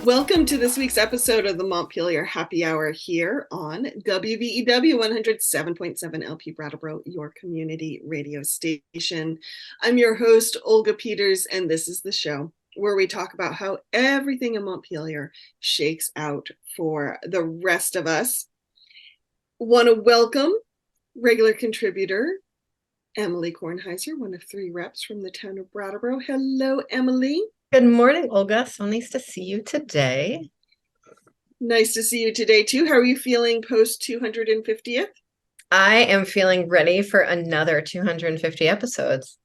Welcome to this week's episode of the Montpelier Happy Hour here on WVEW 107.7 LP Brattleboro, your community radio station. I'm your host, Olga Peters, and this is the show where we talk about how everything in Montpelier shakes out for the rest of us. Want to welcome regular contributor Emily Kornheiser, one of 3 reps from the town of Brattleboro. Hello, Emily. Good morning, Olga. So nice to see you today. Nice to see you today, too. How are you feeling post 250th? I am feeling ready for another 250 episodes.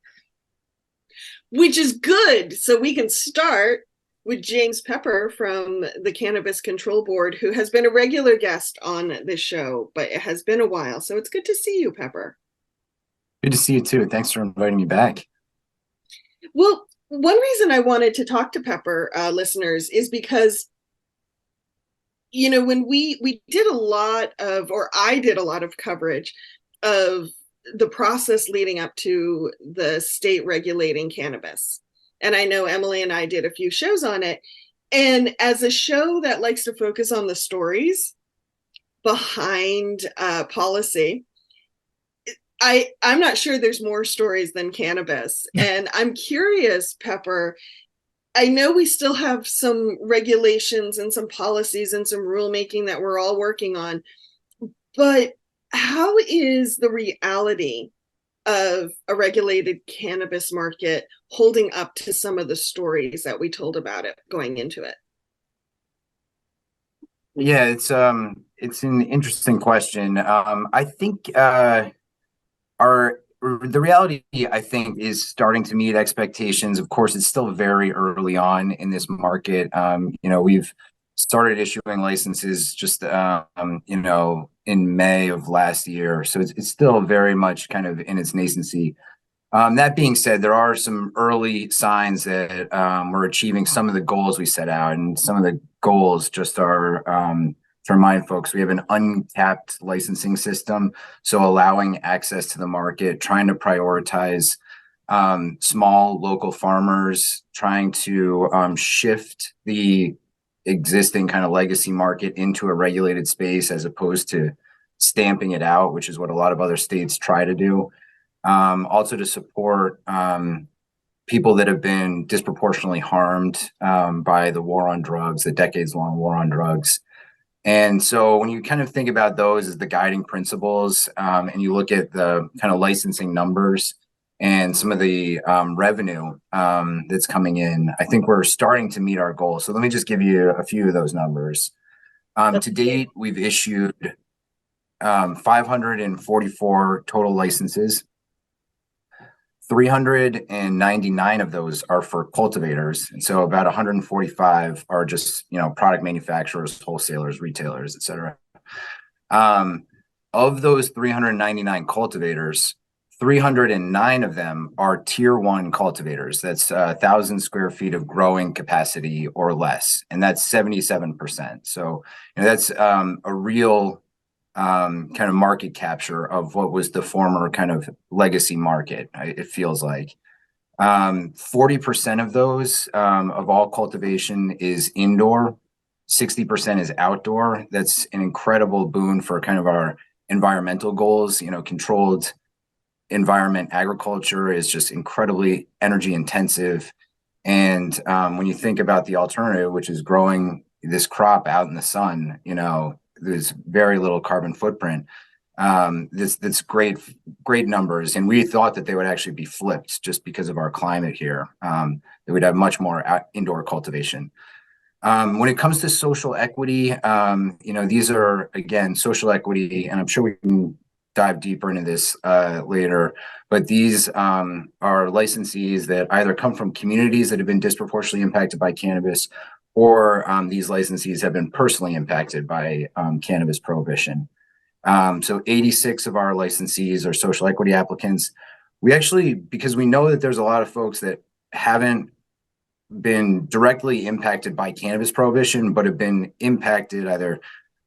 Which is good. So we can start with James Pepper from the Cannabis Control Board, who has been a regular guest on this show, but it has been a while. So it's good to see you, Pepper. Good to see you, too. Thanks for inviting me back. Well, one reason I wanted to talk to Pepper listeners is because, you know, when we did a lot of, or I did a lot of coverage of the process leading up to the state regulating cannabis. And I know Emily and I did a few shows on it. And as a show that likes to focus on the stories behind policy, I'm not sure there's more stories than cannabis. And I'm curious, Pepper, I know we still have some regulations and some policies and some rulemaking that we're all working on, but how is the reality of a regulated cannabis market holding up to some of the stories that we told about it going into it? Yeah, it's an interesting question. I think the reality, I think, is starting to meet expectations. Of course, it's still very early on in this market. We've started issuing licenses just in May of last year, so it's still very much kind of in its nascency. That being said, there are some early signs that we're achieving some of the goals we set out, and some of the goals just are to remind folks, we have an uncapped licensing system, so allowing access to the market, trying to prioritize small local farmers, trying to shift the existing kind of legacy market into a regulated space as opposed to stamping it out, which is what a lot of other states try to do. Also to support people that have been disproportionately harmed by the war on drugs, the decades-long war on drugs. And so when you kind of think about those as the guiding principles, and you look at the kind of licensing numbers and some of the revenue that's coming in, I think we're starting to meet our goals. So let me just give you a few of those numbers. To date, we've issued 544 total licenses. 399 of those are for cultivators, and so about 145 are just product manufacturers, wholesalers, retailers, etc. Of those 399 cultivators, 309 of them are tier 1 cultivators. That's 1,000 square feet of growing capacity or less, and that's 77%. So that's a real kind of market capture of what was the former kind of legacy market, it feels like. 40% of those of all cultivation is indoor, 60% is outdoor. That's an incredible boon for kind of our environmental goals. Controlled environment agriculture is just incredibly energy intensive. And when you think about the alternative, which is growing this crop out in the sun, there's very little carbon footprint. That's great numbers, and we thought that they would actually be flipped just because of our climate here. That we'd have much more indoor cultivation. When it comes to social equity, these are again social equity, and I'm sure we can dive deeper into this later. But these are licensees that either come from communities that have been disproportionately impacted by cannabis, or these licensees have been personally impacted by cannabis prohibition. So 86 of our licensees are social equity applicants. We actually, because we know that there's a lot of folks that haven't been directly impacted by cannabis prohibition, but have been impacted either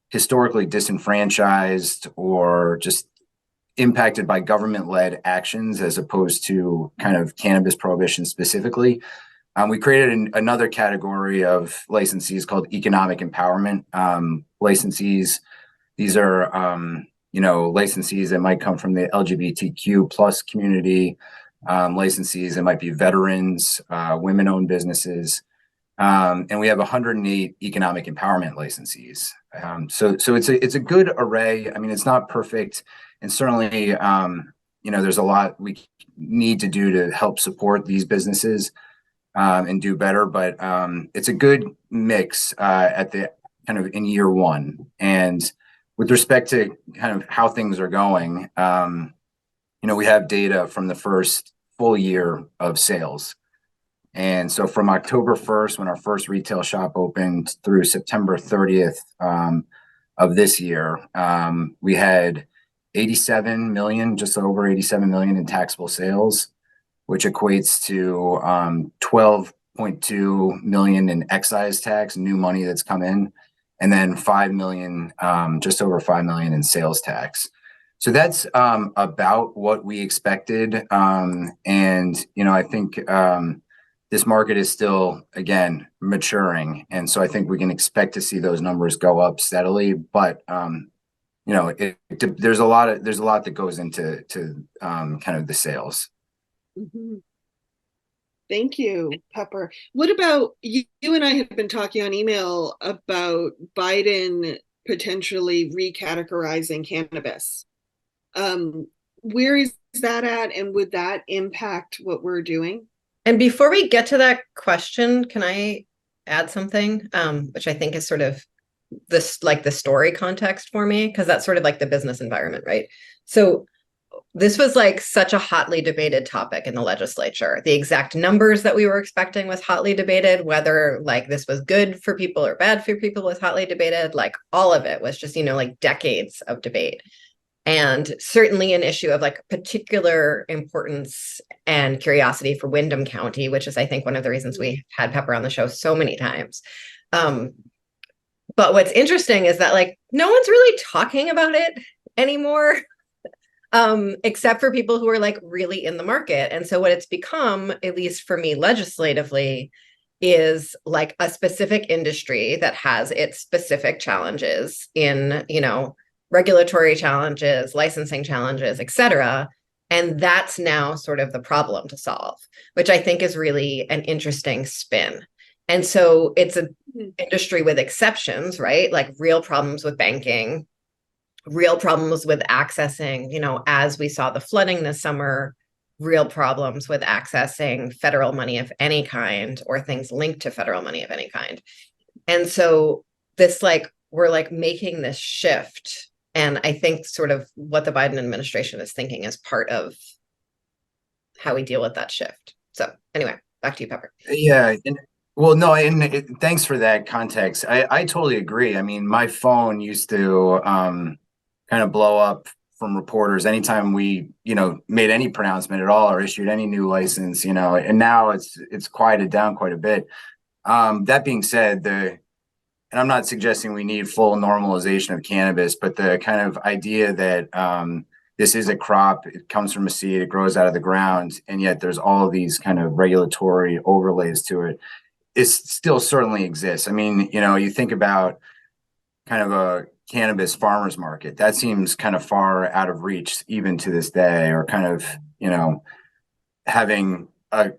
historically disenfranchised or just impacted by government-led actions as opposed to kind of cannabis prohibition specifically. We created another category of licensees called economic empowerment licensees. These are, licensees that might come from the LGBTQ plus community, licensees that might be veterans, women-owned businesses. And we have 108 economic empowerment licensees. So it's a good array. I mean, it's not perfect, and certainly, there's a lot we need to do to help support these businesses and do better. But it's a good mix at the kind of in year one. And with respect to kind of how things are going, we have data from the first full year of sales. And so from October 1st, when our first retail shop opened, through September 30th of this year, we had 87 million, just over 87 million in taxable sales, which equates to 12.2 million in excise tax, new money that's come in, and then 5 million, just over 5 million in sales tax. So that's about what we expected. And, I think this market is still, again, maturing. And so I think we can expect to see those numbers go up steadily. But, there's a lot that goes into kind of the sales. Mm-hmm. Thank you, Pepper. What about you and I have been talking on email about Biden potentially recategorizing cannabis. Where is that at, and would that impact what we're doing? And before we get to that question, can I add something, which I think is sort of this, like the story context for me, because that's sort of like the business environment, right? So this was like such a hotly debated topic in the legislature. The exact numbers that we were expecting was hotly debated. Whether like this was good for people or bad for people was hotly debated. Like all of it was just, like decades of debate. And certainly an issue of like particular importance and curiosity for Windham County, which is, I think, one of the reasons we had Pepper on the show so many times. But what's interesting is that like no one's really talking about it anymore, except for people who are like really in the market. And so what it's become, at least for me legislatively, is like a specific industry that has its specific challenges in, regulatory challenges, licensing challenges, et cetera. And that's now sort of the problem to solve, which I think is really an interesting spin. And so it's an industry with exceptions, right? Like real problems with banking, real problems with accessing, as we saw the flooding this summer, real problems with accessing federal money of any kind or things linked to federal money of any kind. And so this, like, we're like making this shift. And I think sort of what the Biden administration is thinking is part of how we deal with that shift. So anyway, back to you, Pepper. Yeah. Thanks for that context. I totally agree. I mean, my phone used to kind of blow up from reporters anytime we, made any pronouncement at all or issued any new license, and now it's quieted down quite a bit. That being said, and I'm not suggesting we need full normalization of cannabis, but the kind of idea that this is a crop, it comes from a seed, it grows out of the ground, and yet there's all of these kind of regulatory overlays to it, it still certainly exists. I mean, you think about kind of a cannabis farmers market, that seems kind of far out of reach even to this day, or kind of, having a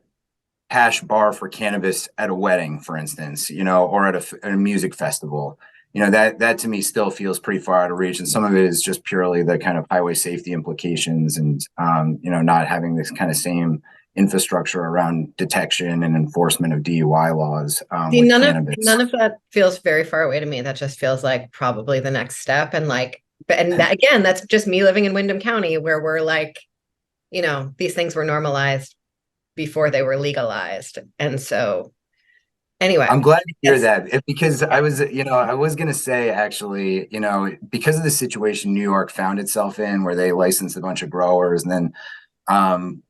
hash bar for cannabis at a wedding, for instance, or at a music festival, that to me still feels pretty far out of reach. And some of it is just purely the kind of highway safety implications and, not having this kind of same infrastructure around detection and enforcement of DUI laws. See, none of that feels very far away to me. That just feels like probably the next step. And that, again, that's just me living in Windham County, where we're like, these things were normalized before they were legalized. And so anyway, I'm glad to hear that, because I was going to say, actually, because of the situation New York found itself in, where they licensed a bunch of growers, and then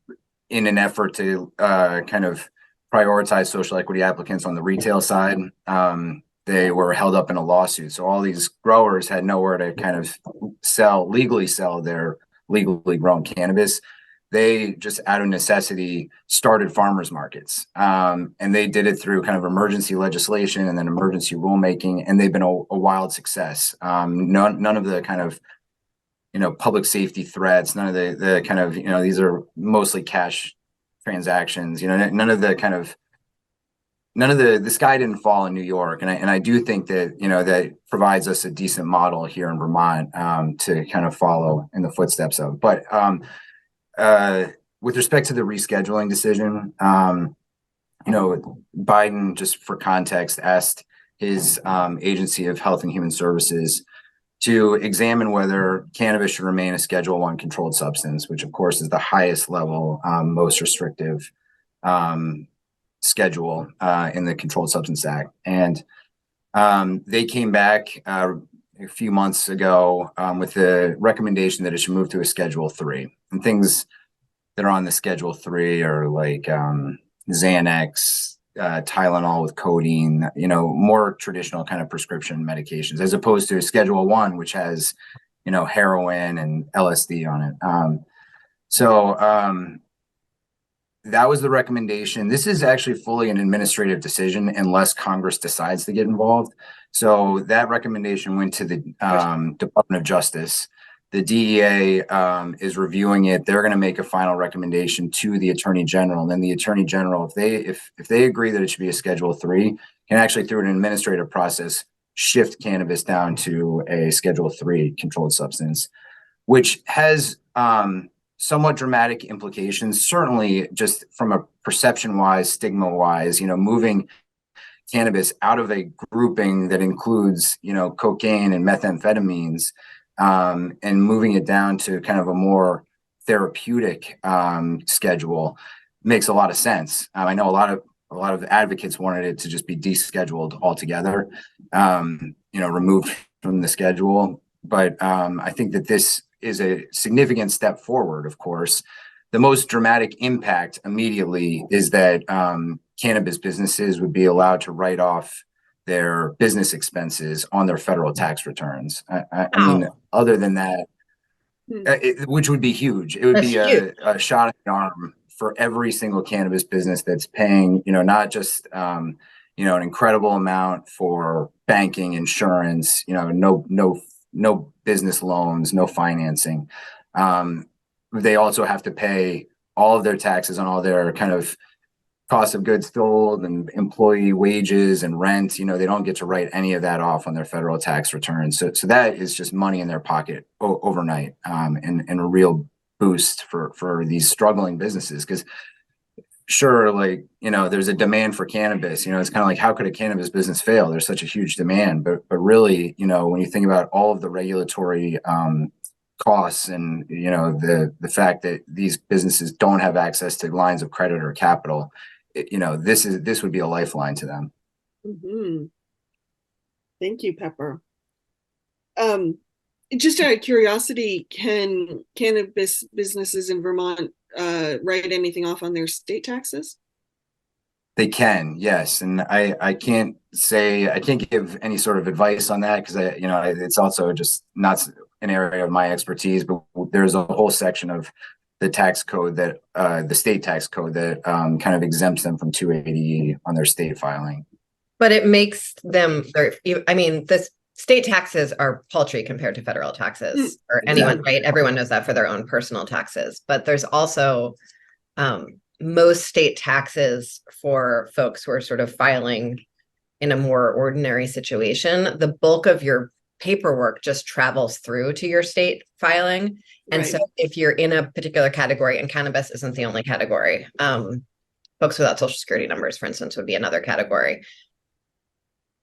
in an effort to kind of prioritize social equity applicants on the retail side, they were held up in a lawsuit. So all these growers had nowhere to kind of legally sell their legally grown cannabis. they just out of necessity started farmers markets. And they did it through kind of emergency legislation and then emergency rulemaking, and they've been a wild success. None of the kind of, public safety threats, none of the kind of, these are mostly cash transactions, none of the sky didn't fall in New York. And I do think that, that provides us a decent model here in Vermont, to kind of follow in the footsteps of. But with respect to the rescheduling decision, Biden, just for context, asked his Agency of Health and Human Services to examine whether cannabis should remain a Schedule I controlled substance, which of course is the highest level, most restrictive schedule in the Controlled Substance Act. And they came back a few months ago with the recommendation that it should move to a Schedule III. And things that are on the Schedule III are like Xanax, Tylenol with codeine, more traditional kind of prescription medications, as opposed to Schedule I, which has, heroin and LSD on it. That was the recommendation. This is actually fully an administrative decision unless Congress decides to get involved. So that recommendation went to the Department of Justice. The DEA is reviewing it. They're going to make a final recommendation to the Attorney General, and then the Attorney General, if they agree that it should be a Schedule III, can actually through an administrative process shift cannabis down to a Schedule III controlled substance, which has somewhat dramatic implications. Certainly, just from a perception-wise, stigma-wise, moving cannabis out of a grouping that includes, cocaine and methamphetamines, and moving it down to kind of a more therapeutic schedule makes a lot of sense. I know a lot of advocates wanted it to just be descheduled altogether, removed from the schedule. But I think that this is a significant step forward. Of course, the most dramatic impact immediately is that cannabis businesses would be allowed to write off their business expenses on their federal tax returns. I mean, other than that, which would be huge. It would be a shot in the arm for every single cannabis business that's paying, not just, an incredible amount for banking, insurance, no business loans, no financing. They also have to pay all of their taxes on all their kind of cost of goods sold and employee wages and rent. They don't get to write any of that off on their federal tax returns. So that is just money in their pocket overnight, and a real boost for these struggling businesses. Because sure, there's a demand for cannabis. It's kind of like, how could a cannabis business fail? There's such a huge demand, but really, when you think about all of the regulatory costs and the fact that these businesses don't have access to lines of credit or capital, this would be a lifeline to them. Mm-hmm. Thank you, Pepper. Just out of curiosity, can cannabis businesses in Vermont write anything off on their state taxes? They can, yes. And I can't give any sort of advice on that because it's also just not an area of my expertise, but there's a whole section of the tax code that the state tax code that kind of exempts them from 280 on their state filing. But it makes them, the state taxes are paltry compared to federal taxes or anyone, right? Everyone knows that for their own personal taxes. But there's also most state taxes for folks who are sort of filing in a more ordinary situation. The bulk of your paperwork just travels through to your state filing. And so if you're in a particular category, and cannabis isn't the only category, folks without social security numbers, for instance, would be another category.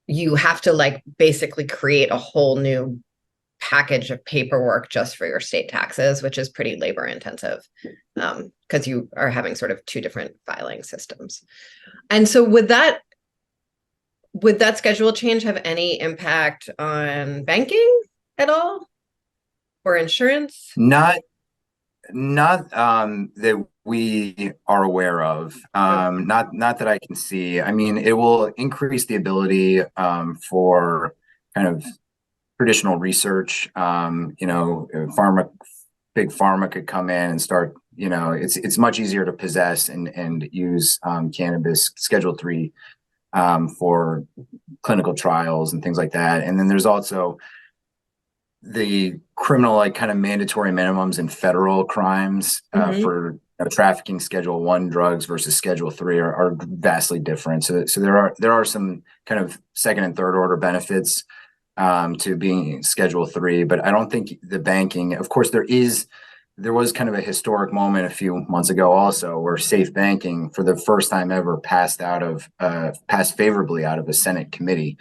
You have to basically create a whole new package of paperwork just for your state taxes, which is pretty labor intensive, because you are having sort of two different filing systems. And so would that schedule change have any impact on banking at all or insurance? Not that we are aware of. Not that I can see. I mean, it will increase the ability for kind of traditional research. Big pharma could come in and start, it's much easier to possess and use cannabis Schedule 3 for clinical trials and things like that. And then there's also the criminal, like kind of mandatory minimums in federal crimes for trafficking Schedule 1 drugs versus Schedule 3 are vastly different. So there are some kind of second and third order benefits to being Schedule 3, but I don't think the banking, of course, there was kind of a historic moment a few months ago also where safe banking for the first time ever passed favorably out of a Senate committee.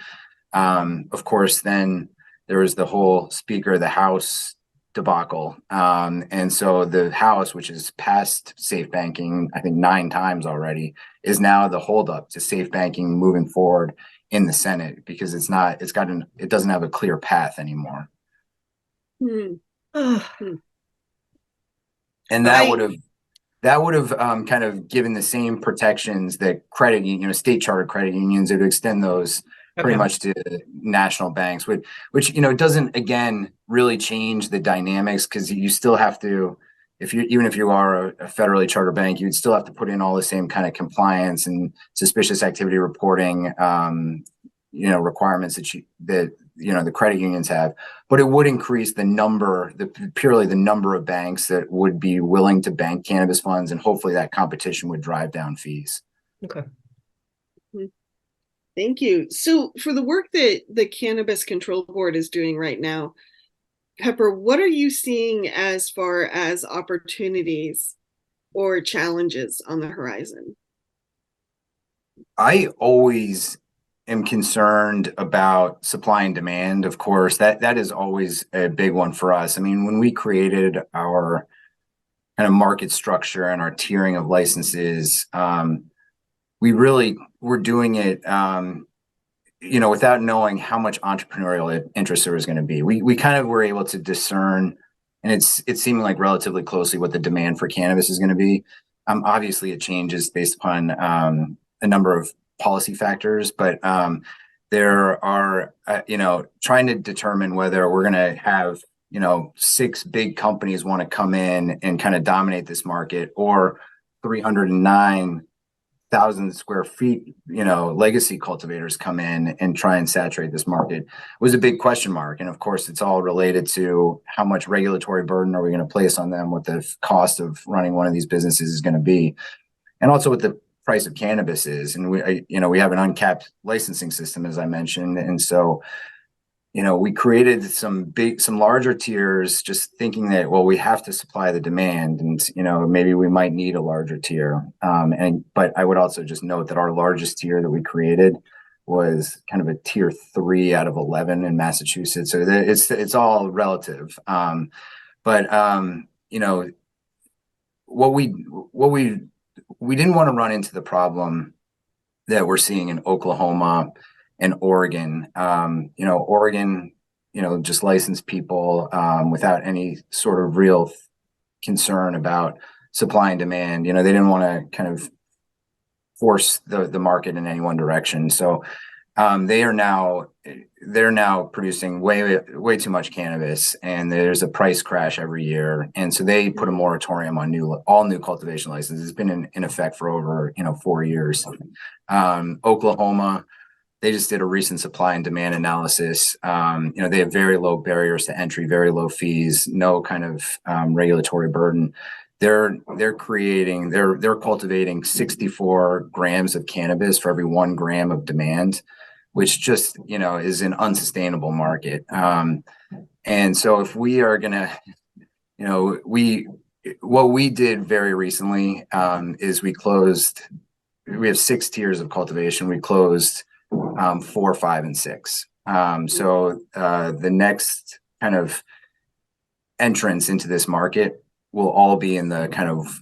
Of course, then there was the whole Speaker of the House debacle. And so the House, which has passed safe banking, I think 9 times already, is now the holdup to safe banking moving forward in the Senate because it doesn't have a clear path anymore. And that would have kind of given the same protections that state chartered credit unions. It would extend those pretty much to national banks, which doesn't again really change the dynamics because you still have to, even if you are a federally chartered bank, you'd still have to put in all the same kind of compliance and suspicious activity reporting requirements that the credit unions have, but it would increase purely the number of banks that would be willing to bank cannabis funds, and hopefully that competition would drive down fees. Okay. Thank you. So for the work that the Cannabis Control Board is doing right now, Pepper, what are you seeing as far as opportunities or challenges on the horizon? I always am concerned about supply and demand. Of course, that is always a big one for us. I mean, when we created our kind of market structure and our tiering of licenses, we really were doing it, without knowing how much entrepreneurial interest there was going to be. We kind of were able to discern, and it's seeming like relatively closely what the demand for cannabis is going to be. Obviously, it changes based upon a number of policy factors, but there are, trying to determine whether we're going to have, 6 big companies want to come in and kind of dominate this market, or 309,000 square feet, legacy cultivators come in and try and saturate this market was a big question mark. And of course, it's all related to how much regulatory burden are we going to place on them, what the cost of running one of these businesses is going to be, and also what the price of cannabis is. And we have an uncapped licensing system, as I mentioned. And so, we created some larger tiers, just thinking that, well, we have to supply the demand, and, maybe we might need a larger tier. But I would also just note that our largest tier that we created was kind of a tier 3 out of 11 in Massachusetts. So it's all relative. What we didn't want to run into the problem that we're seeing in Oklahoma and Oregon. Oregon, just licensed people without any sort of real concern about supply and demand. They didn't want to kind of force the market in any one direction. So they're now producing way too much cannabis, and there's a price crash every year. And so they put a moratorium on all new cultivation licenses. It's been in effect for over 4 years. Oklahoma, they just did a recent supply and demand analysis. They have very low barriers to entry, very low fees, no kind of regulatory burden. They're cultivating 64 grams of cannabis for every 1 gram of demand, which just, is an unsustainable market. And so if we are going to, what we did very recently is we have 6 tiers of cultivation. We closed 4, 5, and 6. So the next kind of entrance into this market will all be in the kind of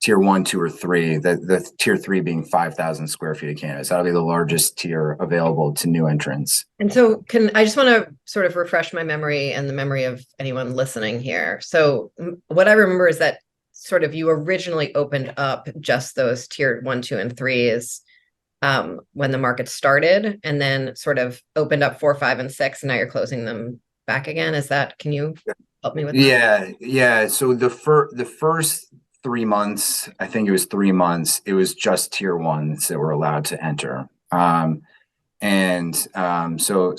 tier 1, 2, or 3. The tier 3 being 5,000 square feet of cannabis. That'll be the largest tier available to new entrants. And so I just want to sort of refresh my memory and the memory of anyone listening here. So what I remember is that sort of you originally opened up just those tier 1, 2, and 3s when the market started, and then sort of opened up 4, 5, and 6, and now you're closing them back again. Can you help me with that? Yeah. So the first 3 months, I think it was 3 months, it was just tier ones that were allowed to enter. So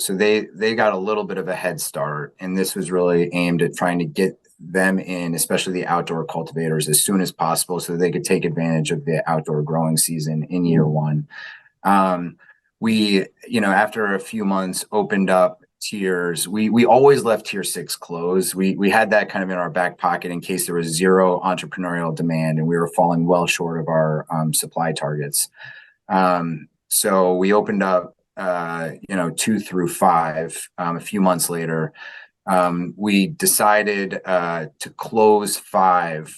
they got a little bit of a head start, and this was really aimed at trying to get them in, especially the outdoor cultivators, as soon as possible so they could take advantage of the outdoor growing season in year one. After a few months, opened up tiers. We always left tier 6 closed. We had that kind of in our back pocket in case there was zero entrepreneurial demand and we were falling well short of our supply targets. So we opened up 2 through 5 a few months later. We decided to close 5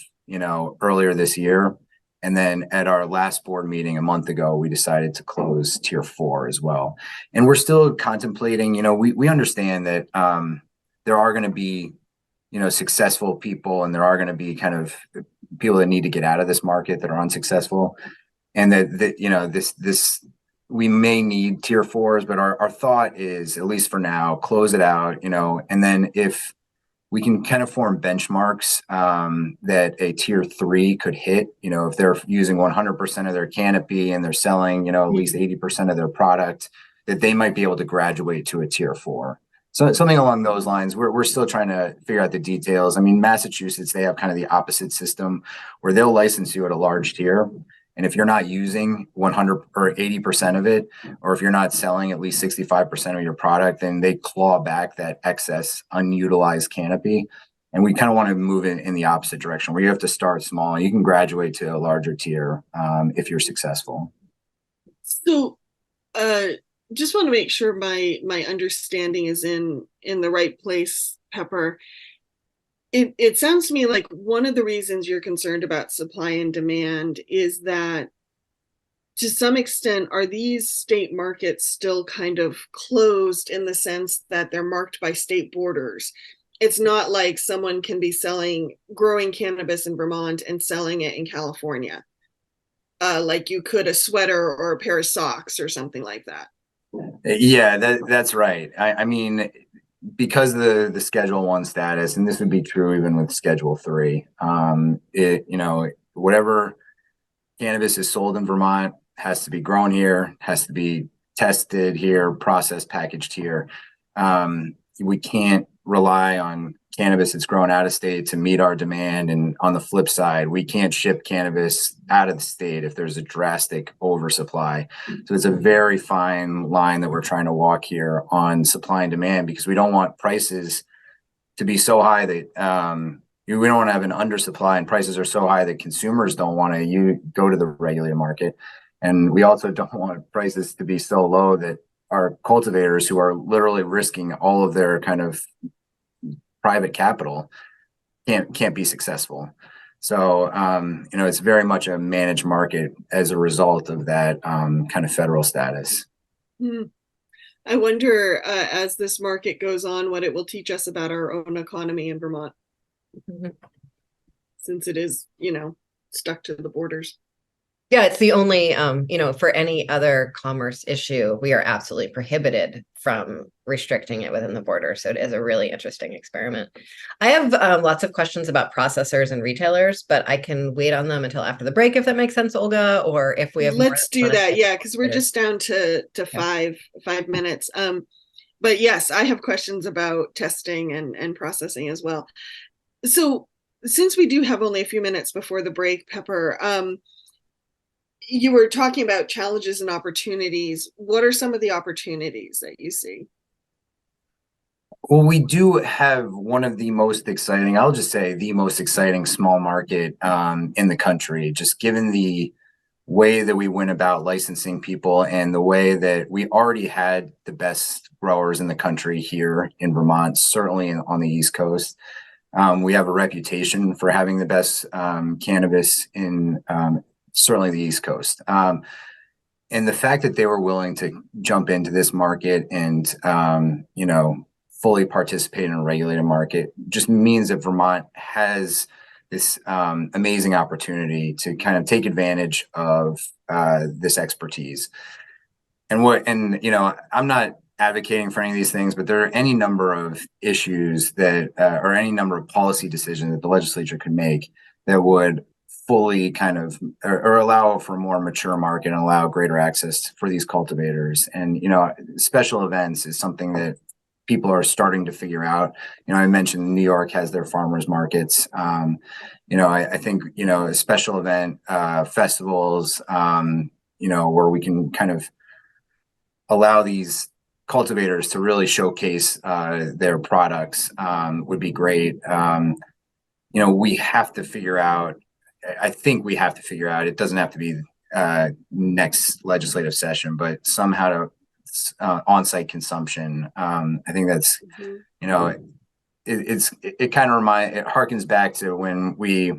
earlier this year. And then at our last board meeting a month ago, we decided to close tier 4 as well. And we're still contemplating, we understand that there are going to be, successful people, and there are going to be kind of people that need to get out of this market that are unsuccessful. And that we may need tier 4s, but our thought is, at least for now, close it out, and then if we can kind of form benchmarks that a tier 3 could hit, if they're using 100% of their canopy and they're selling, at least 80% of their product, that they might be able to graduate to a tier 4. So something along those lines. We're still trying to figure out the details. I mean, Massachusetts, they have kind of the opposite system where they'll license you at a large tier. And if you're not using 100 or 80% of it, or if you're not selling at least 65% of your product, then they claw back that excess unutilized canopy. And we kind of want to move in the opposite direction, where you have to start small and you can graduate to a larger tier if you're successful. So just want to make sure my understanding is in the right place, Pepper. It sounds to me like one of the reasons you're concerned about supply and demand is that, to some extent, are these state markets still kind of closed in the sense that they're marked by state borders? It's not like someone can be growing cannabis in Vermont and selling it in California, like you could a sweater or a pair of socks or something like that. Yeah, that's right. I mean, because the Schedule 1 status, and this would be true even with Schedule 3, whatever cannabis is sold in Vermont has to be grown here, has to be tested here, processed, packaged here. We can't rely on cannabis that's grown out of state to meet our demand. And on the flip side, we can't ship cannabis out of the state if there's a drastic oversupply. So it's a very fine line that we're trying to walk here on supply and demand, because we don't want prices to be so high that we don't want to have an undersupply and prices are so high that consumers don't want to go to the regulated market. And we also don't want prices to be so low that our cultivators, who are literally risking all of their kind of private capital, can't be successful. So it's very much a managed market as a result of that kind of federal status. I wonder, as this market goes on, what it will teach us about our own economy in Vermont, since it is, stuck to the borders. Yeah, it's the only, for any other commerce issue, we are absolutely prohibited from restricting it within the border. So it is a really interesting experiment. I have lots of questions about processors and retailers, but I can wait on them until after the break, if that makes sense, Olga, or if we have Let's do that. Yeah, because we're just down to 5 minutes. But yes, I have questions about testing and processing as well. So since we do have only a few minutes before the break, Pepper, you were talking about challenges and opportunities. What are some of the opportunities that you see? Well, we do have one of the most exciting, I'll just say the most exciting small market in the country, just given the way that we went about licensing people and the way that we already had the best growers in the country here in Vermont, certainly on the East Coast. We have a reputation for having the best cannabis in certainly the East Coast. And the fact that they were willing to jump into this market and, fully participate in a regulated market just means that Vermont has this amazing opportunity to kind of take advantage of this expertise. And I'm not advocating for any of these things, but there are any number of issues that, or any number of policy decisions that the legislature could make that would fully kind of or allow for a more mature market and allow greater access for these cultivators. And special events is something that people are starting to figure out. I mentioned New York has their farmers markets. I think a special event festivals, where we can kind of allow these cultivators to really showcase their products would be great. We have to figure out, I think we have to figure out, it doesn't have to be next legislative session, but somehow to on-site consumption. I think that's, it kind of it harkens back to when we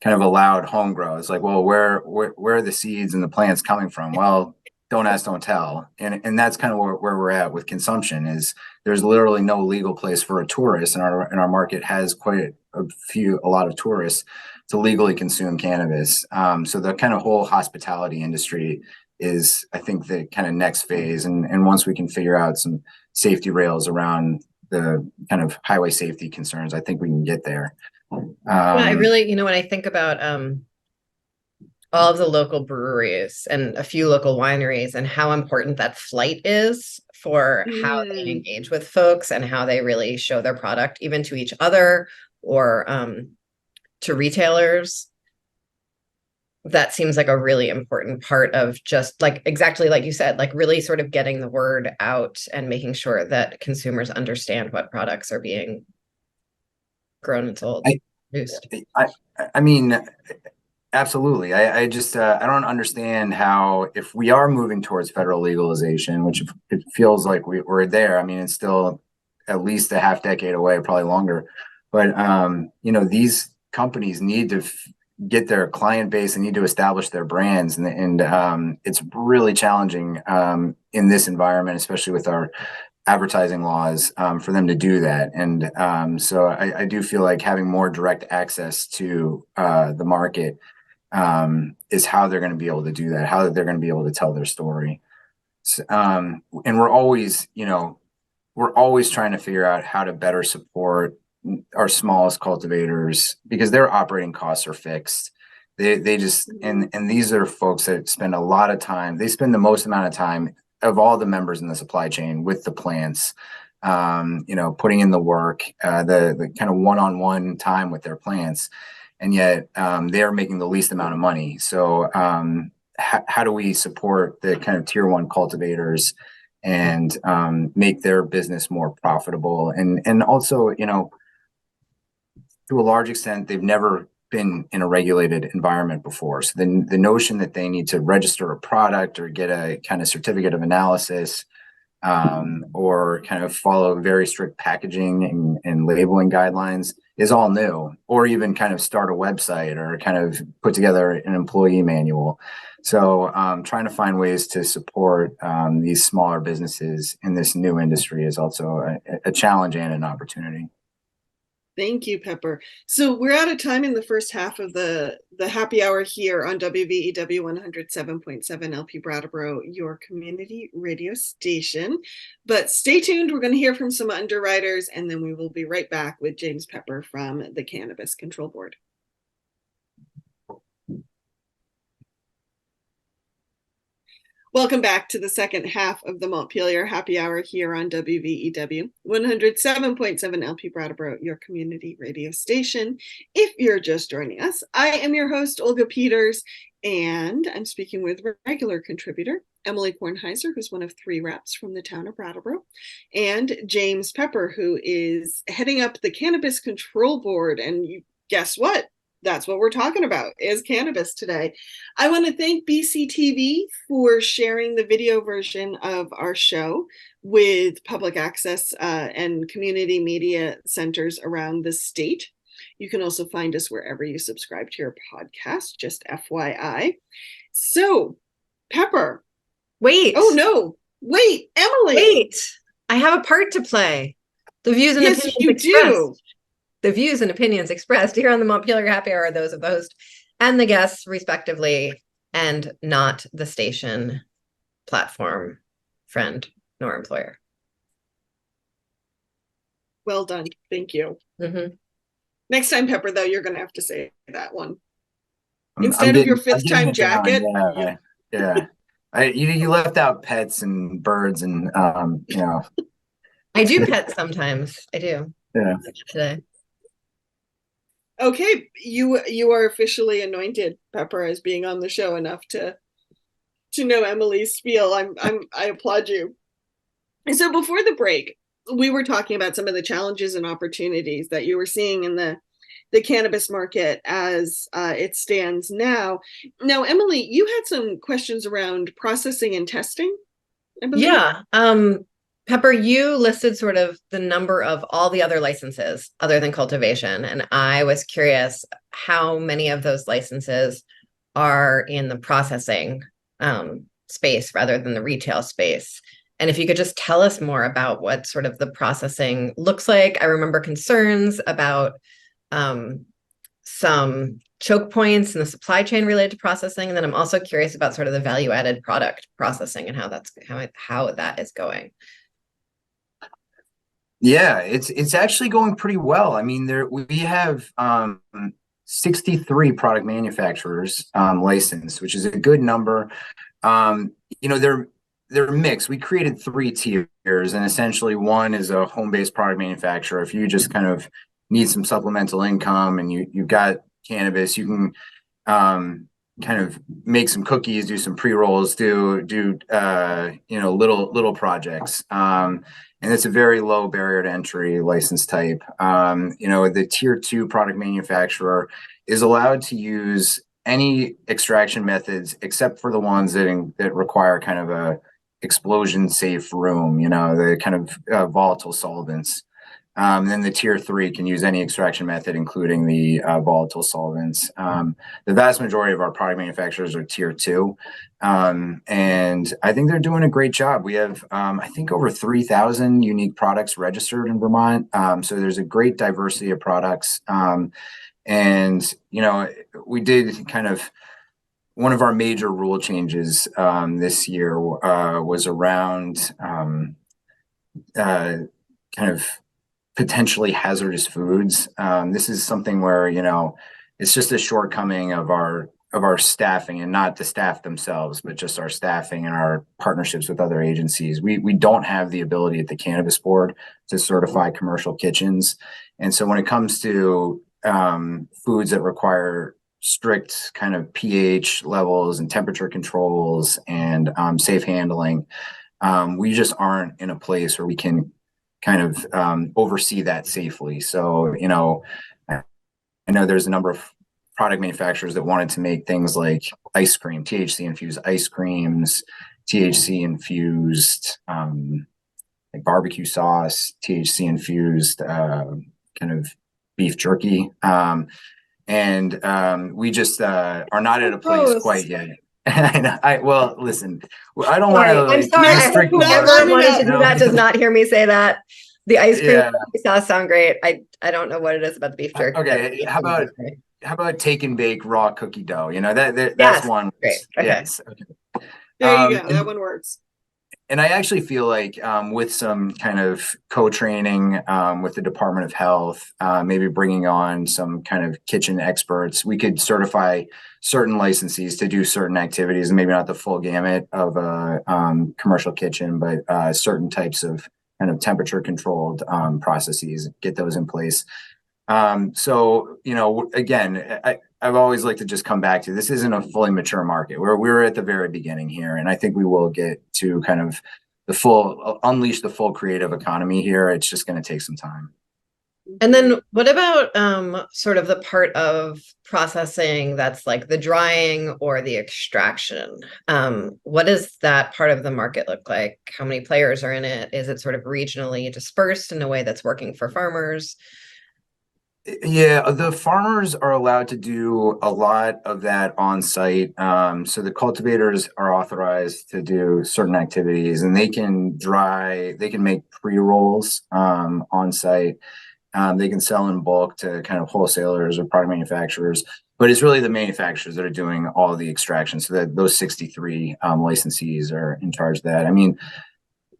kind of allowed home grow. It's like, well, where are the seeds and the plants coming from? Well, don't ask, don't tell. And that's kind of where we're at with consumption. Is there's literally no legal place for a tourist, and our market has quite a lot of tourists to legally consume cannabis. So the kind of whole hospitality industry is, I think, the kind of next phase. And once we can figure out some safety rails around the kind of highway safety concerns, I think we can get there. I really, when I think about all of the local breweries and a few local wineries and how important that flight is for how they engage with folks and how they really show their product, even to each other or to retailers. That seems like a really important part of just like exactly like you said, like really sort of getting the word out and making sure that consumers understand what products are being grown and sold. I mean, absolutely. I just I don't understand how, if we are moving towards federal legalization, which it feels like we're there. I mean, it's still at least a half decade away, probably longer. But these companies need to get their client base and need to establish their brands, and it's really challenging in this environment, especially with our advertising laws, for them to do that. And so I do feel like having more direct access to the market is how they're going to be able to do that, how they're going to be able to tell their story. And we're always trying to figure out how to better support our smallest cultivators, because their operating costs are fixed. They just, and these are folks that spend a lot of time. They spend the most amount of time of all the members in the supply chain with the plants, putting in the work, the kind of one-on-one time with their plants, and yet they're making the least amount of money. So how do we support the kind of tier one cultivators and make their business more profitable? And also, to a large extent, they've never been in a regulated environment before. So then the notion that they need to register a product or get a kind of certificate of analysis, or kind of follow very strict packaging and labeling guidelines is all new, or even kind of start a website or kind of put together an employee manual. So trying to find ways to support these smaller businesses in this new industry is also a challenge and an opportunity. Thank you, Pepper. So we're out of time in the first half of the happy hour here on WVEW 107.7 LP Brattleboro, your community radio station. But stay tuned. We're going to hear from some underwriters, and then we will be right back with James Pepper from the Cannabis Control Board. Welcome back to the second half of the Montpelier Happy Hour here on WVEW 107.7 LP Brattleboro, your community radio station. If you're just joining us, I am your host, Olga Peters, and I'm speaking with regular contributor Emily Kornheiser, who's one of 3 reps from the town of Brattleboro, and James Pepper, who is heading up the Cannabis Control Board. And guess what? That's what we're talking about, is cannabis today. I want to thank BCTV for sharing the video version of our show with public access and community media centers around the state. You can also find us wherever you subscribe to your podcast, just FYI. So, Pepper. Wait. Oh, no. Wait, Emily. Wait. I have a part to play. The views and opinions expressed. Do. The views and opinions expressed here on the Montpelier Happy Hour are those of the host and the guests, respectively, and not the station, platform, friend, nor employer. Well done. Thank you. Next time, Pepper, though, you're going to have to say that one. Instead of your I'm fifth getting time it down. jacket. Yeah, yeah. You left out pets and birds and I do pet sometimes. I do. Yeah. Today. Okay, you are officially anointed, Pepper, as being on the show enough to know Emily's spiel. I applaud you. And so before the break, we were talking about some of the challenges and opportunities that you were seeing in the cannabis market as it stands now. Now, Emily, you had some questions around processing and testing, I believe. Yeah. Pepper, you listed sort of the number of all the other licenses other than cultivation. And I was curious how many of those licenses are in the processing space rather than the retail space. And if you could just tell us more about what sort of the processing looks like. I remember concerns about some choke points in the supply chain related to processing. And then I'm also curious about sort of the value added product processing and how that is going. Yeah, it's actually going pretty well. I mean, we have 63 product manufacturers licensed, which is a good number. They're mixed. We created 3 tiers, and essentially one is a home-based product manufacturer. If you just kind of need some supplemental income and you've got cannabis, you can kind of make some cookies, do some pre-rolls, do little projects. And it's a very low barrier to entry license type. The tier 2 product manufacturer is allowed to use any extraction methods except for the ones that require kind of a explosion safe room, the kind of volatile solvents. Then the tier 3 can use any extraction method, including the volatile solvents. The vast majority of our product manufacturers are tier 2. And I think they're doing a great job. We have, I think, over 3,000 unique products registered in Vermont. So there's a great diversity of products. We did kind of one of our major rule changes this year was around kind of potentially hazardous foods. This is something where, it's just a shortcoming of our staffing, and not the staff themselves, but just our staffing and our partnerships with other agencies. We don't have the ability at the Cannabis Board to certify commercial kitchens. And so when it comes to foods that require strict kind of pH levels and temperature controls and safe handling, we just aren't in a place where we can kind of oversee that safely. So, I know there's a number of product manufacturers that wanted to make things like ice cream, THC infused ice creams, THC infused like barbecue sauce, THC infused kind of beef jerky. We just are not at a place quite yet. Well, listen, I don't want to. I'm sorry. I hope whoever wanted to do that does not hear me say that. The ice cream sauce sound great. I don't know what it is about the beef jerky. Okay, how about take and bake raw cookie dough? That's one. Great. Okay. Yes. Okay. There you go. That one works. And I actually feel like with some kind of co-training with the Department of Health, maybe bringing on some kind of kitchen experts, we could certify certain licensees to do certain activities, and maybe not the full gamut of a commercial kitchen, but certain types of kind of temperature controlled processes, get those in place. Again, I've always liked to just come back to, this isn't a fully mature market. We're at the very beginning here, and I think we will get to kind of unleash the full creative economy here. It's just going to take some time. And then what about sort of the part of processing that's like the drying or the extraction? What does that part of the market look like? How many players are in it? Is it sort of regionally dispersed in a way that's working for farmers? Yeah, the farmers are allowed to do a lot of that on site. So the cultivators are authorized to do certain activities, and they can make pre-rolls on site. They can sell in bulk to kind of wholesalers or product manufacturers, but it's really the manufacturers that are doing all the extraction. So that those 63 licensees are in charge of that. I mean,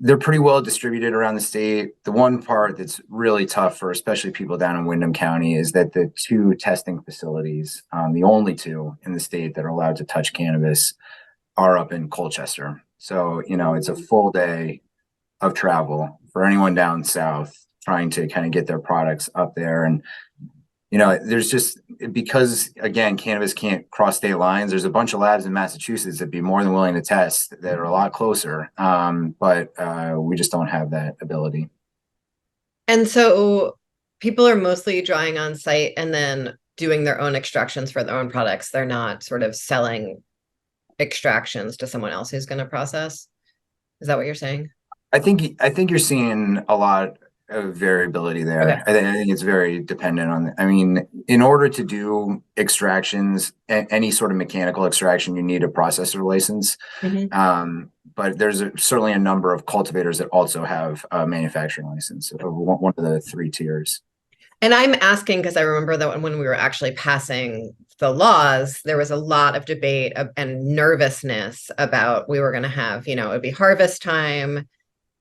They're pretty well distributed around the state. The one part that's really tough for especially people down in Windham County is that the two testing facilities, the only two in the state that are allowed to touch cannabis, are up in Colchester. So, it's a full day of travel for anyone down south trying to kind of get their products up there. And there's just, because again, cannabis can't cross state lines. There's a bunch of labs in Massachusetts that'd be more than willing to test that are a lot closer. But we just don't have that ability. And so people are mostly drawing on site and then doing their own extractions for their own products. They're not sort of selling extractions to someone else who's going to process. Is that what you're saying? I think you're seeing a lot of variability there. Okay. I think it's very dependent on, in order to do extractions, any sort of mechanical extraction, you need a processor license. Mm-hmm. But there's certainly a number of cultivators that also have a manufacturing license, one of the 3 tiers. And I'm asking because I remember that when we were actually passing the laws, there was a lot of debate and nervousness about we were going to have, it would be harvest time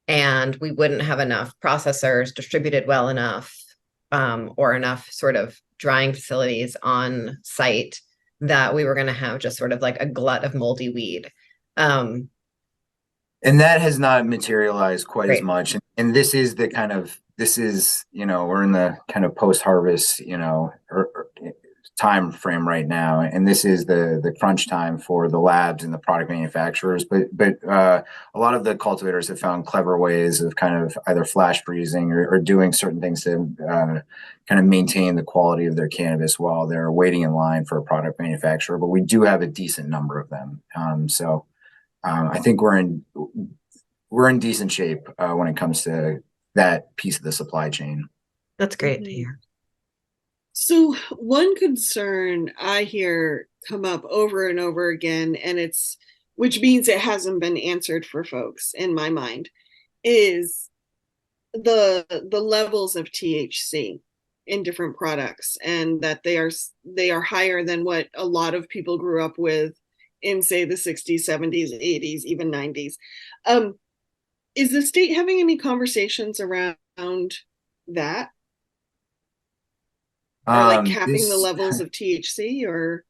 and we wouldn't have enough processors distributed well enough, or enough sort of drying facilities on site, that we were going to have just sort of like a glut of moldy weed. And that has not materialized quite Great. as much. And this is we're in the kind of post-harvest, time frame right now. And this is the crunch time for the labs and the product manufacturers. But a lot of the cultivators have found clever ways of kind of either flash freezing or doing certain things to kind of maintain the quality of their cannabis while they're waiting in line for a product manufacturer. But we do have a decent number of them. I think we're in decent shape when it comes to that piece of the supply chain. That's great to hear. So one concern I hear come up over and over again, and which means it hasn't been answered for folks in my mind, is the levels of THC in different products, and that they are higher than what a lot of people grew up with in, say, the 60s, 70s, 80s, even 90s. Is the state having any conversations around that? Or like capping the levels of THC, or?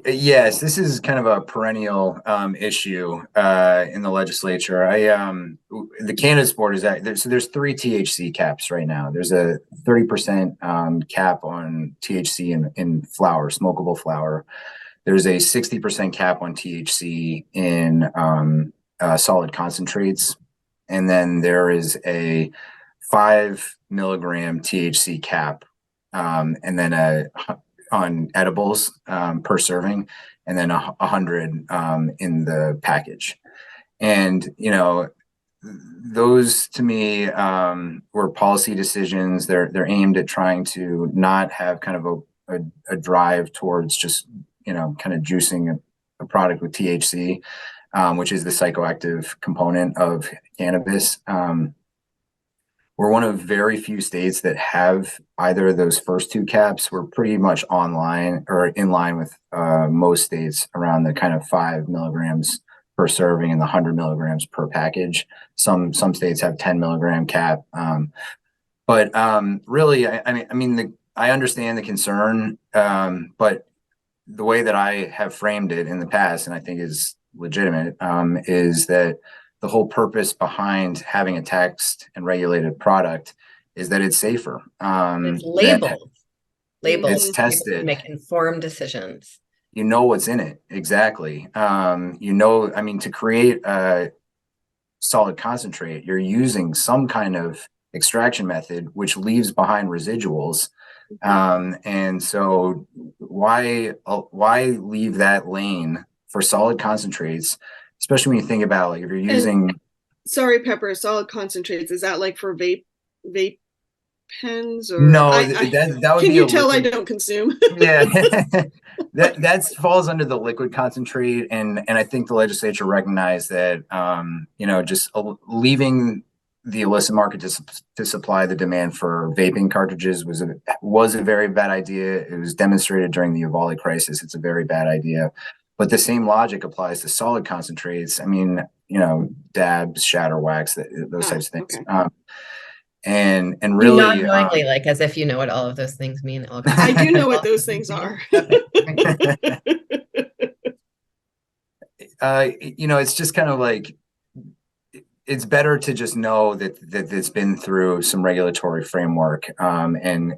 Yes, this is kind of a perennial issue in the legislature. The Cannabis Board so there's 3 THC caps right now. There's a 30% cap on THC in flower, smokable flower. There's a 60% cap on THC in solid concentrates. And then there is a 5 milligram THC cap, and then on edibles per serving, and then 100 in the package. And, those to me were policy decisions. They're aimed at trying to not have kind of a drive towards just, kind of juicing a product with THC, which is the psychoactive component of cannabis. We're one of very few states that have either of those first 2 caps. We're pretty much online or in line with most states around the kind of 5 milligrams per serving and the 100 milligrams per package. Some states have 10 milligram cap. But really, I understand the concern, but the way that I have framed it in the past, and I think is legitimate, is that the whole purpose behind having a taxed and regulated product is that it's safer. It's labeled. It's tested. Make informed decisions. You know what's in it. Exactly. To create a solid concentrate, you're using some kind of extraction method, which leaves behind residuals. And so why leave that lane for solid concentrates, especially when you think about, like, if you're using sorry, Pepper, solid concentrates, is that like for vape pens, or? No, that would can be you tell liquid. I don't consume? Yeah. that falls under the liquid concentrate, and I think the legislature recognized that just leaving the illicit market to supply the demand for vaping cartridges was a very bad idea. It was demonstrated during the Uvalde crisis. It's a very bad idea. But the same logic applies to solid concentrates. dabs, shatter wax, those types of things. Okay. And You nod really, knowingly, like as if you know what all of those things mean. I do know what those things are. Okay. it's just kind of like, it's better to just know that it's been through some regulatory framework, and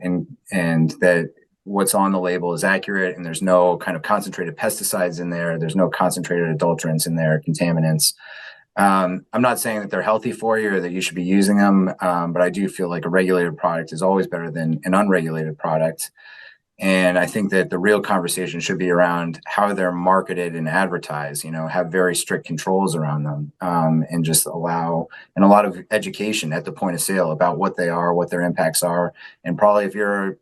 that what's on the label is accurate, and there's no kind of concentrated pesticides in there. There's no concentrated adulterants in there, contaminants. I'm not saying that they're healthy for you or that you should be using them, but I do feel like a regulated product is always better than an unregulated product. And I think that the real conversation should be around how they're marketed and advertised, have very strict controls around them, and just allow, and a lot of education at the point of sale about what they are, what their impacts are. And probably if you're,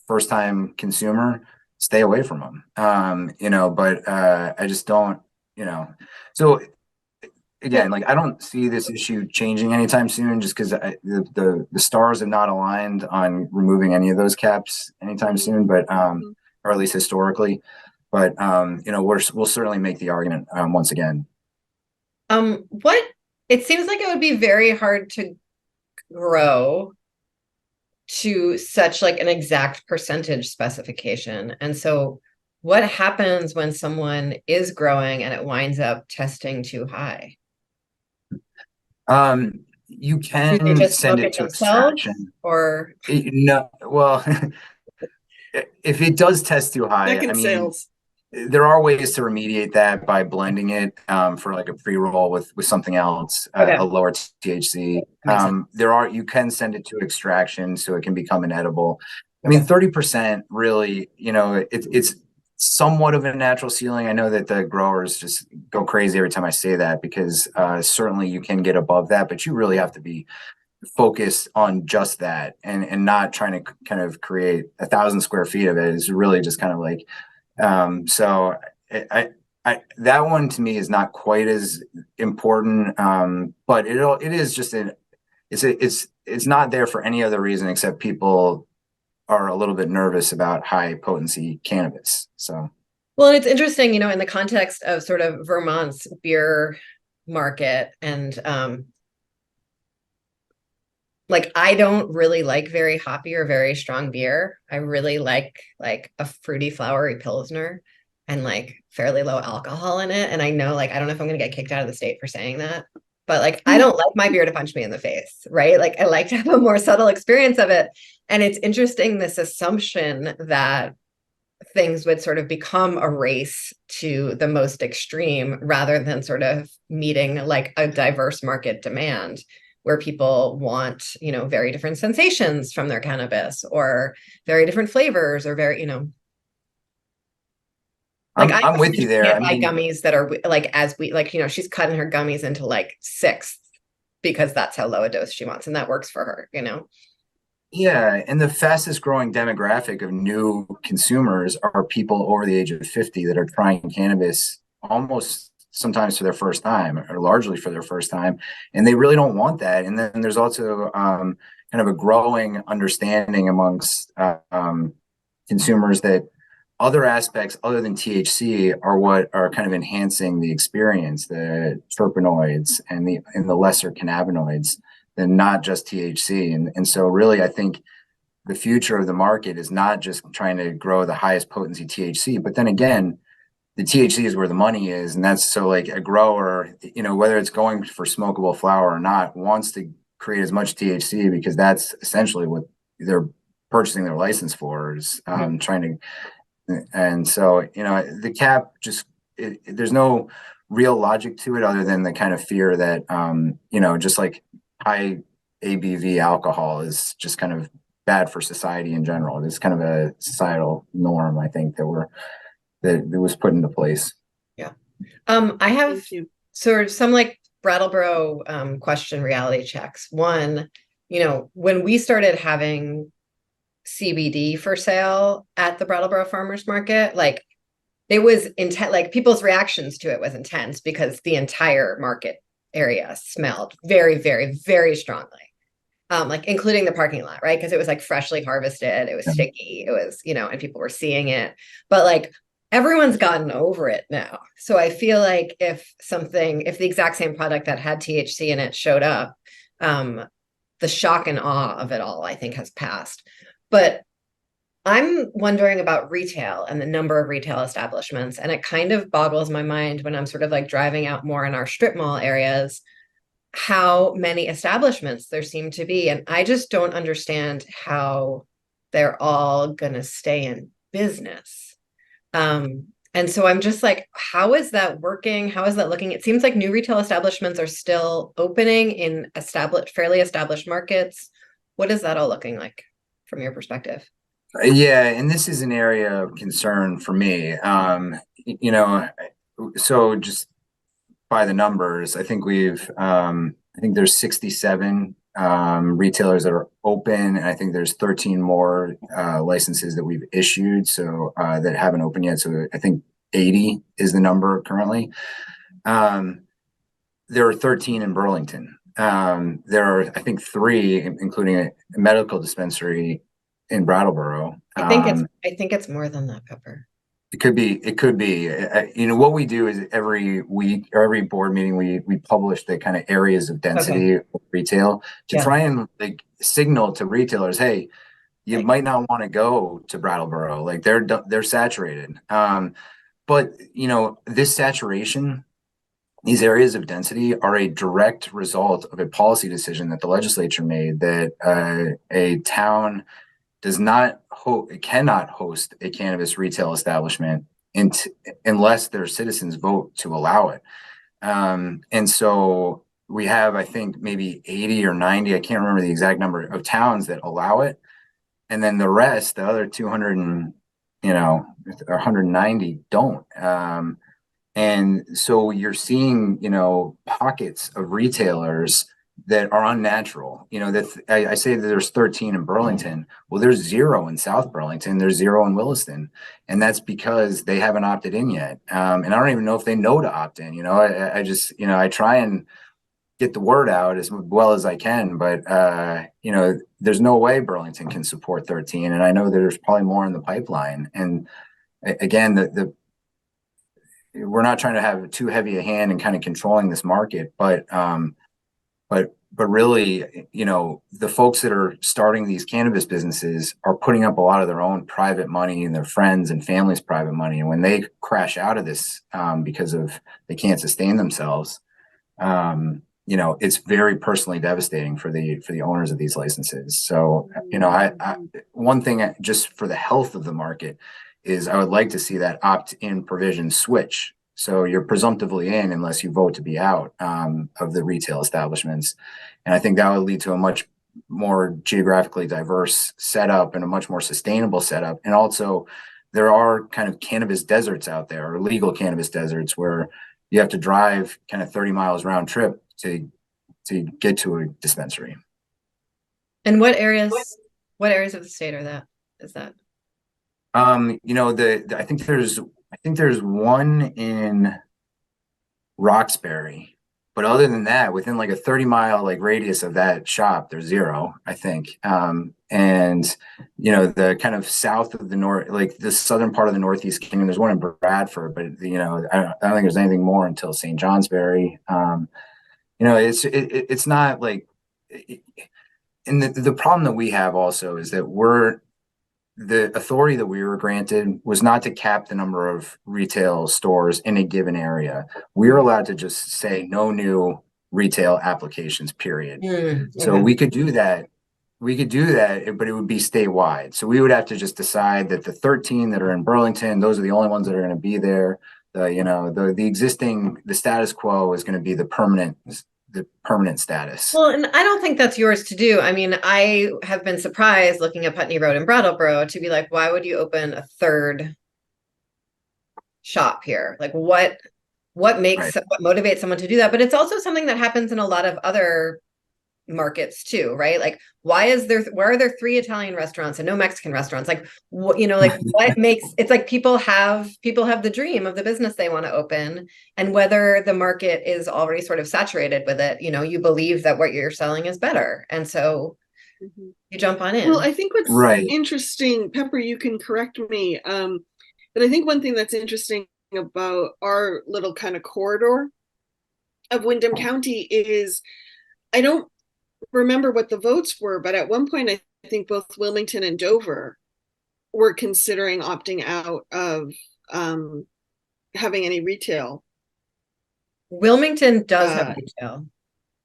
first time consumer, stay away from them. But I just don't, so again, like I don't see this issue changing anytime soon, just because the stars have not aligned on removing any of those caps anytime soon, but or at least historically. But we'll certainly make the argument once again. What it seems like it would be very hard to grow to such like an exact percentage specification. And so what happens when someone is growing and it winds up testing too high? You Do they can just send smoke it it to themselves, extraction. or No, well, if it does test too high, Second sales. there are ways to remediate that by blending it for like a pre-roll with something else, Okay. a lower THC. You can send it to extraction so it can become inedible. I mean, 30% really, it's somewhat of a natural ceiling. I know that the growers just go crazy every time I say that, because certainly you can get above that, but you really have to be focused on just that, and not trying to kind of create 1,000 square feet of it. Is really just kind of like, so that one to me is not quite as important, but it is just it's not there for any other reason except people are a little bit nervous about high potency cannabis. So, well, and it's interesting, in the context of sort of Vermont's beer market, and like I don't really like very hoppy or very strong beer. I really like a fruity, flowery Pilsner and like fairly low alcohol in it. And I know, like, I don't know if I'm gonna get kicked out of the state for saying that, but like I don't like my beer to punch me in the face, right? Like I like to have a more subtle experience of it. And it's interesting, this assumption that things would sort of become a race to the most extreme rather than sort of meeting like a diverse market demand, where people want, very different sensations from their cannabis, or very different flavors, or very, like I'm with you there. I mean, gummies that are like, as we like, she's cutting her gummies into like sixths because that's how low a dose she wants, and that works for her, Yeah, and the fastest growing demographic of new consumers are people over the age of 50 that are trying cannabis almost sometimes for their first time, or largely for their first time, and they really don't want that. And then there's also kind of a growing understanding amongst consumers that other aspects other than THC are what are kind of enhancing the experience, the terpenoids and the lesser cannabinoids, than not just THC. And so really, I think the future of the market is not just trying to grow the highest potency THC, but then again, the THC is where the money is. And that's so like a grower, whether it's going for smokable flower or not, wants to create as much THC because that's essentially what they're purchasing their license for, is trying to. And so, the cap just, there's no real logic to it other than the kind of fear that, just like high ABV alcohol is just kind of bad for society in general. It's kind of a societal norm, I think, that was put into place. Yeah. I have sort of some like Brattleboro question reality checks. One, when we started having CBD for sale at the Brattleboro Farmers Market, like it was intense, like people's reactions to it was intense because the entire market area smelled very, very, very strongly. Like including the parking lot, right? Because it was like freshly harvested, it was sticky, it was, and people were seeing it. But like everyone's gotten over it now. So I feel like if the exact same product that had THC in it showed up, the shock and awe of it all, I think, has passed. But I'm wondering about retail and the number of retail establishments. And it kind of boggles my mind when I'm sort of like driving out more in our strip mall areas, how many establishments there seem to be. And I just don't understand how they're all going to stay in business. And so I'm just like, how is that working? How is that looking? It seems like new retail establishments are still opening in fairly established markets. What is that all looking like from your perspective? Yeah, and this is an area of concern for me. So just by the numbers, I think I think there's 67 retailers that are open, and I think there's 13 more licenses that we've issued, so that haven't opened yet. So I think 80 is the number currently. There are 13 in Burlington. There are, I think, 3, including a medical dispensary in Brattleboro. I think it's more than that, Pepper. It could be. What we do is every week or every board meeting, we publish the kind of areas of density of retail to try and like signal to retailers, hey, you might not want to go to Brattleboro. Like they're saturated. But this saturation, these areas of density are a direct result of a policy decision that the legislature made that a town cannot host a cannabis retail establishment unless their citizens vote to allow it. And so we have, I think, maybe 80 or 90, I can't remember the exact number of towns that allow it. And then the rest, the other 200 and, or 190 don't. And so you're seeing, pockets of retailers that are unnatural. I say that there's 13 in Burlington. Well, there's 0 in South Burlington. There's 0 in Williston. And that's because they haven't opted in yet. And I don't even know if they know to opt in. I just, I try and get the word out as well as I can, but there's no way Burlington can support 13. And I know there's probably more in the pipeline. And again, we're not trying to have too heavy a hand in kind of controlling this market, but really, the folks that are starting these cannabis businesses are putting up a lot of their own private money and their friends and families' private money. And when they crash out of this because they can't sustain themselves, it's very personally devastating for the owners of these licenses. So, one thing just for the health of the market is I would like to see that opt-in provision switch. So you're presumptively in unless you vote to be out of the retail establishments. And I think that would lead to a much more geographically diverse setup and a much more sustainable setup. And also there are kind of cannabis deserts out there, or legal cannabis deserts, where you have to drive kind of 30 miles round trip to get to a dispensary. And what areas of the state is that? I think there's one in Roxbury, but other than that, within like a 30-mile radius of that shop, there's 0, I think. And the kind of south of the north, like the southern part of the Northeast Kingdom, there's one in Bradford, but I don't think there's anything more until St. Johnsbury. It's not like, and the problem that we have also is that the authority that we were granted was not to cap the number of retail stores in a given area. We are allowed to just say no new retail applications, period. So we could do that. But it would be statewide. So we would have to just decide that the 13 that are in Burlington, those are the only ones that are going to be there. The status quo is going to be the permanent status. Well, and I don't think that's yours to do. I mean, I have been surprised looking at Putney Road in Brattleboro to be like, why would you open a third shop here? Like what motivates someone to do that? But it's also something that happens in a lot of other markets too, right? Like why are there 3 Italian restaurants and no Mexican restaurants? Like what makes it's like people have the dream of the business they want to open, and whether the market is already sort of saturated with it, you believe that what you're selling is better, and so you jump on in. Well, I think what's interesting, Pepper, you can correct me, But I think one thing that's interesting about our little kind of corridor of Windham County is I don't remember what the votes were, but at one point I think both Wilmington and Dover were considering opting out of having any retail. Wilmington does have retail.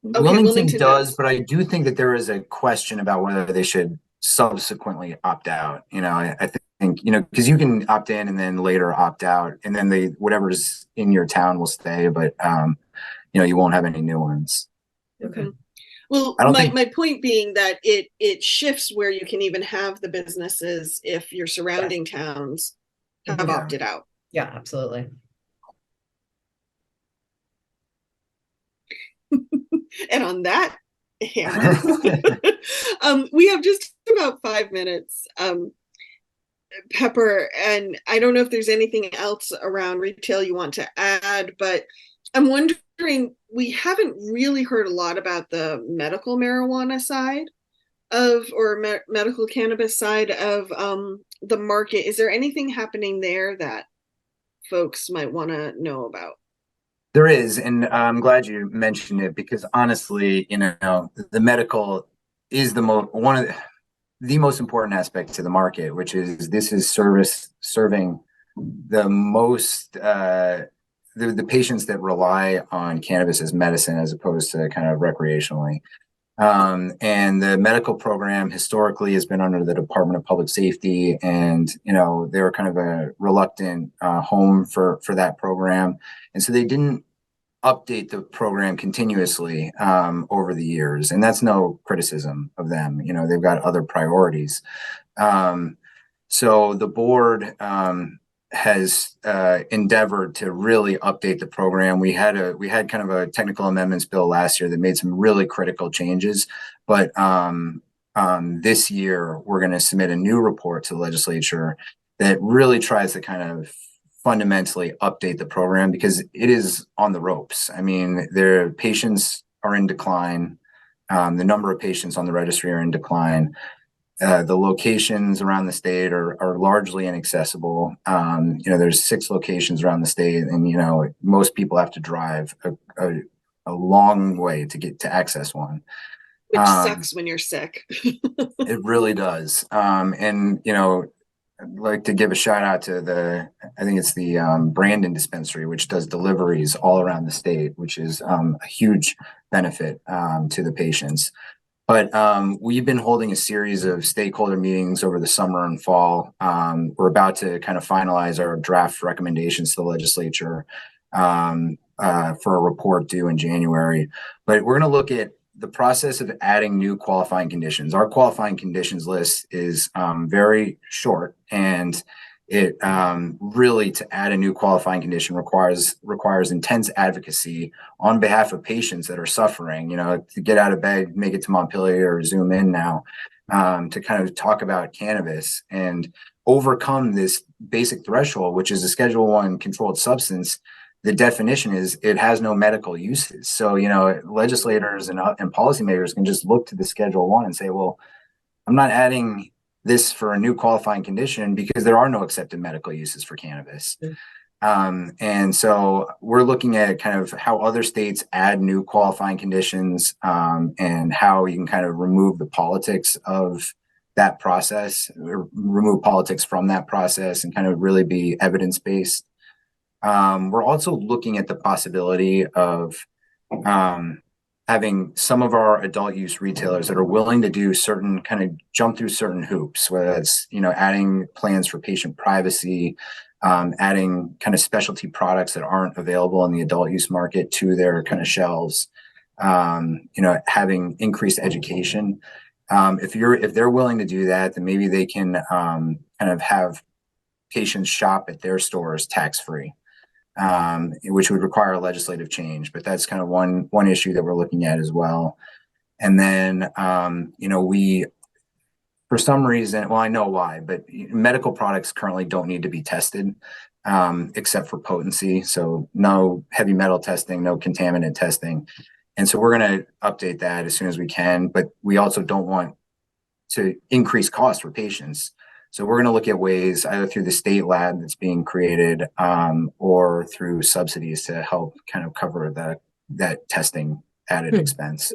Okay, Wilmington Wilmington does, does. but I do think that there is a question about whether they should subsequently opt out. I think, because you can opt in and then later opt out, and then whatever's in your town will stay, but you won't have any new ones. Okay. Well, I don't my point being that it shifts where you can even have the businesses if your surrounding towns have opted out. Yeah, absolutely. And on that, Hannah, we have just about 5 minutes. Pepper, and I don't know if there's anything else around retail you want to add, but I'm wondering, we haven't really heard a lot about the medical marijuana side of, or medical cannabis side of the market. Is there anything happening there that folks might want to know about? There is, and I'm glad you mentioned it because honestly, the medical is one of the most important aspect to the market, which is this is serving the most the patients that rely on cannabis as medicine as opposed to kind of recreationally. And the medical program historically has been under the Department of Public Safety, and they were kind of a reluctant home for that program, and so they didn't update the program continuously over the years, and that's no criticism of them. They've got other priorities. So the board has endeavored to really update the program. We had kind of a technical amendments bill last year that made some really critical changes, but this year we're going to submit a new report to the legislature that really tries to kind of fundamentally update the program because it is on the ropes. I mean, their patients are in decline. The number of patients on the registry are in decline. The locations around the state are largely inaccessible. There's 6 locations around the state, and most people have to drive a long way to get to access one. Which sucks when you're sick. It really does. I'd like to give a shout out to I think it's the Brandon dispensary, which does deliveries all around the state, which is a huge benefit to the patients. But we've been holding a series of stakeholder meetings over the summer and fall. We're about to kind of finalize our draft recommendations to the legislature for a report due in January. But we're going to look at the process of adding new qualifying conditions. Our qualifying conditions list is very short, and it really, to add a new qualifying condition requires intense advocacy on behalf of patients that are suffering, to get out of bed, make it to Montpelier or Zoom in now, to kind of talk about cannabis and overcome this basic threshold, which is a Schedule I controlled substance. The definition is it has no medical uses. So, legislators and policymakers can just look to the Schedule I and say, well, I'm not adding this for a new qualifying condition because there are no accepted medical uses for cannabis. And so we're looking at kind of how other states add new qualifying conditions and how you can kind of remove the politics of that process, remove politics from that process and kind of really be evidence-based. We're also looking at the possibility of having some of our adult use retailers that are willing to do certain kind of jump through certain hoops, whether it's, adding plans for patient privacy, adding kind of specialty products that aren't available in the adult use market to their kind of shelves, having increased education. If they're willing to do that, then maybe they can kind of have patients shop at their stores tax-free. Which would require a legislative change, but that's kind of one issue that we're looking at as well. And then, we, for some reason, well, I know why, but medical products currently don't need to be tested, except for potency. So no heavy metal testing, no contaminant testing. And so we're going to update that as soon as we can, but we also don't want to increase costs for patients. So we're going to look at ways either through the state lab that's being created, or through subsidies to help kind of cover that testing added expense.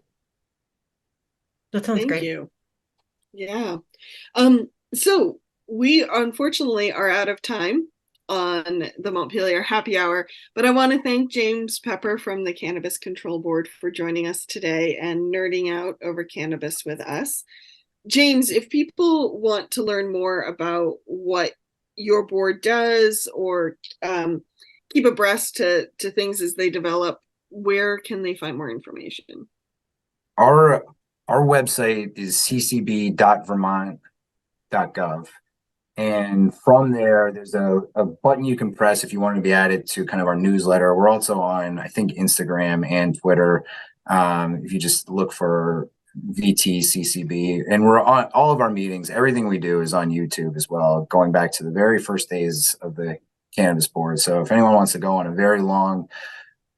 That sounds Thank great. you. Yeah. So we unfortunately are out of time on the Montpelier Happy Hour, but I want to thank James Pepper from the Cannabis Control Board for joining us today and nerding out over cannabis with us. James, if people want to learn more about what your board does or keep abreast to things as they develop, where can they find more information? Our website is ccb.vermont.gov. And from there, there's a button you can press if you want to be added to kind of our newsletter. We're also on, I think, Instagram and Twitter. If you just look for VTCCB, and we're on all of our meetings. Everything we do is on YouTube as well, going back to the very first days of the Cannabis Board. So if anyone wants to go on a very long,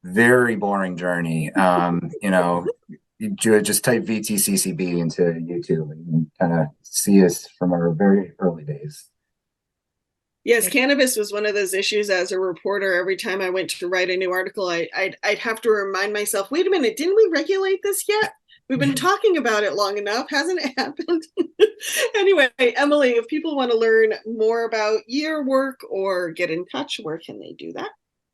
very boring journey, you just type VTCCB into YouTube and kind of see us from our very early days. Yes, cannabis was one of those issues as a reporter. Every time I went to write a new article, I'd have to remind myself, wait a minute, didn't we regulate this yet? We've been talking about it long enough. Hasn't it happened? Anyway, Emily, if people want to learn more about your work or get in touch, where can they do that?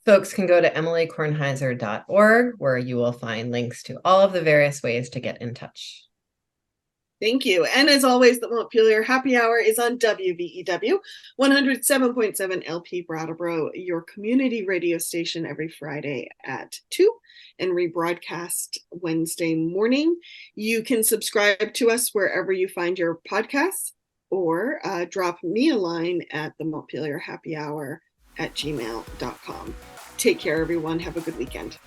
Folks can go to emilykornheiser.org, where you will find links to all of the various ways to get in touch. Thank you. And as always, the Montpelier Happy Hour is on WVEW 107.7 LP Brattleboro, your community radio station, every Friday at 2 and rebroadcast Wednesday morning. You can subscribe to us wherever you find your podcasts, or drop me a line at the Montpelier Happy Hour at gmail.com. Take care, everyone. Have a good weekend.